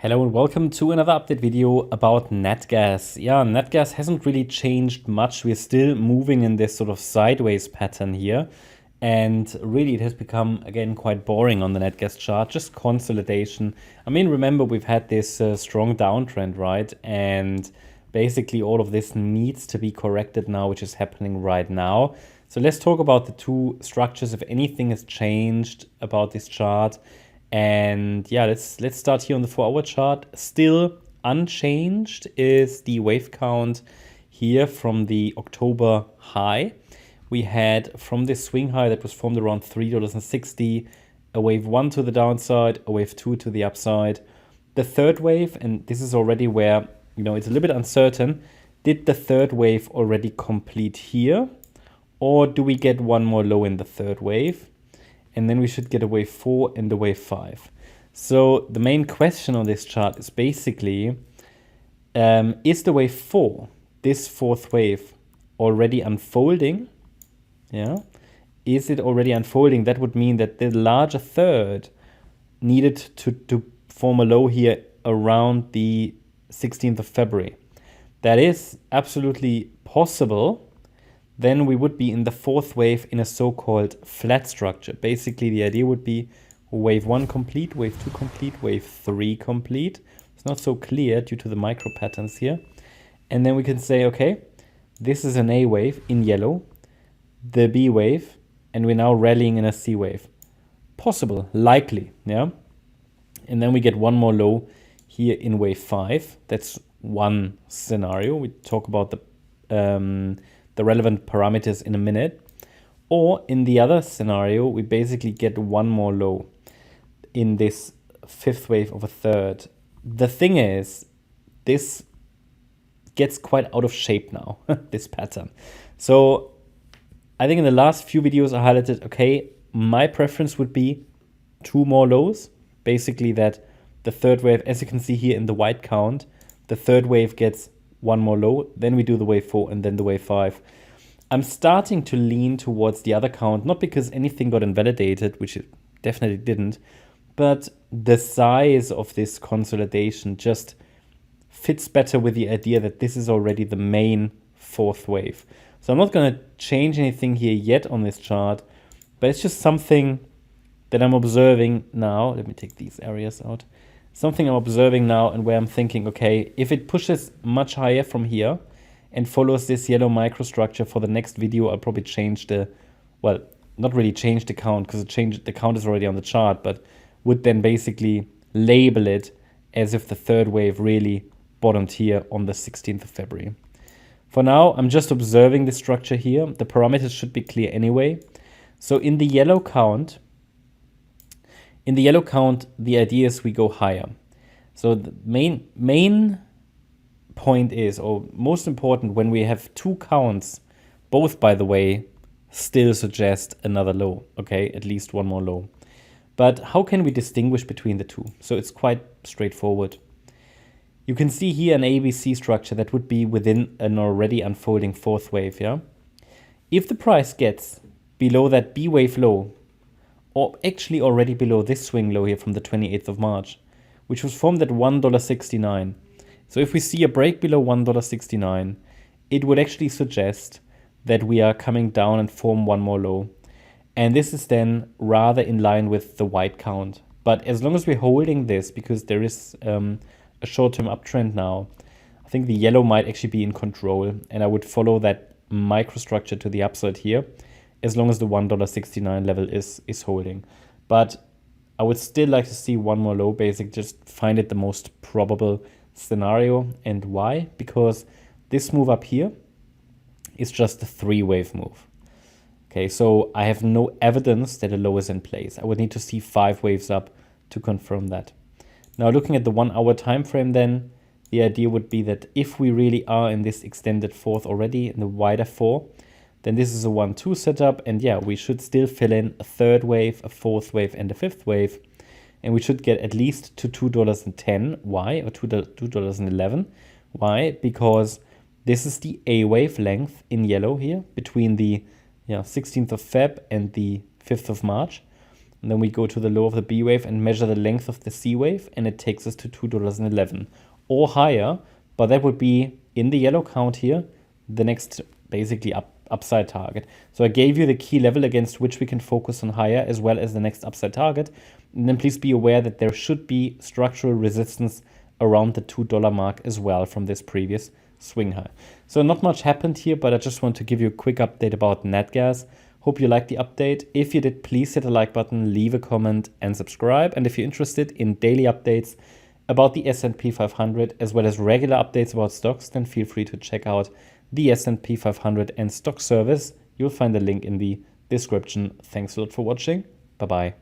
Hello and welcome to another update video about Natgas. Yeah, Natgas hasn't really changed much. We're still moving in this sort of sideways pattern here. And really it has become, again, quite boring on the Natgas chart, just consolidation. I mean, remember we've had this strong downtrend, right? And basically all of this needs to be corrected now, which is happening right now. So let's talk about the two structures, if anything has changed about this chart. And yeah, let's start here on the 4-hour chart. Still unchanged is the wave count here from the October high. We had from this swing high that was formed around $3.60, a wave 1 to the downside, a wave 2 to the upside. The third wave, and this is already where, you know, it's a little bit uncertain. Did the third wave already complete here? Or do we get one more low in the third wave? And then we should get a wave 4 and a wave 5. So the main question on this chart is basically, is the wave 4, this fourth wave, already unfolding? Yeah. Is it already unfolding? That would mean that the larger third needed to form a low here around the 16th of February. That is absolutely possible. Then we would be in the fourth wave in a so-called flat structure. Basically, the idea would be wave 1 complete, wave 2 complete, wave 3 complete. It's not so clear due to the micro patterns here. And then we can say, okay, this is an A wave in yellow, the B wave, and we're now rallying in a C wave. Possible, likely, yeah? And then we get one more low here in wave 5. That's one scenario. We talk about the relevant parameters in a minute. Or in the other scenario, we basically get one more low in this fifth wave of a third. The thing is, this gets quite out of shape now, this pattern. So I think in the last few videos I highlighted, okay, my preference would be two more lows. Basically that the third wave, as you can see here in the white count, the third wave gets one more low, then we do the wave 4 and then the wave 5. I'm starting to lean towards the other count, not because anything got invalidated, which it definitely didn't, but the size of this consolidation just fits better with the idea that this is already the main fourth wave. So I'm not going to change anything here yet on this chart, but it's just something that I'm observing now. Let me take these areas out. Something I'm observing now and where I'm thinking, okay, if it pushes much higher from here and follows this yellow microstructure for the next video, I'll probably change the, well, not really change the count because the count is already on the chart, but would then basically label it as if the third wave really bottomed here on the 16th of February. For now, I'm just observing the structure here. The parameters should be clear anyway. So in the yellow count, the idea is we go higher. So the main point is, or most important, when we have two counts, both, by the way, still suggest another low, okay, at least one more low. But how can we distinguish between the two? So it's quite straightforward. You can see here an ABC structure that would be within an already unfolding fourth wave, yeah? If the price gets below that B wave low, or actually already below this swing low here from the 28th of March, which was formed at $1.69. So if we see a break below $1.69, it would actually suggest that we are coming down and form one more low. And this is then rather in line with the white count. But as long as we're holding this, because there is a short-term uptrend now, I think the yellow might actually be in control. And I would follow that microstructure to the upside here, as long as the $1.69 level is holding. But I would still like to see one more low, basic, just find it the most probable scenario. And why? Because this move up here is just a three-wave move. Okay, so I have no evidence that a low is in place. I would need to see 5 waves up to confirm that. Now looking at the 1 hour time frame then, the idea would be that if we really are in this extended fourth already, in the wider 4, then this is a 1-2 setup, and yeah, we should still fill in a third wave, a fourth wave, and a fifth wave, and we should get at least to $2.10. Why? Or $2.11. Why? Because this is the A wave length in yellow here between the 16th of Feb and the 5th of March. And then we go to the low of the B wave and measure the length of the C wave, and it takes us to $2.11 or higher. But that would be in the yellow count here, the next basically upside target. So I gave you the key level against which we can focus on higher, as well as the next upside target. And then please be aware that there should be structural resistance around the $2 mark as well from this previous swing high. So not much happened here, but I just want to give you a quick update about Natgas. Hope you liked the update. If you did, please hit the like button, leave a comment and subscribe. And if you're interested in daily updates about the S&P 500 as well as regular updates about stocks, then feel free to check out the S&P 500 and stock service. You'll find the link in the description. Thanks a lot for watching. Bye-bye.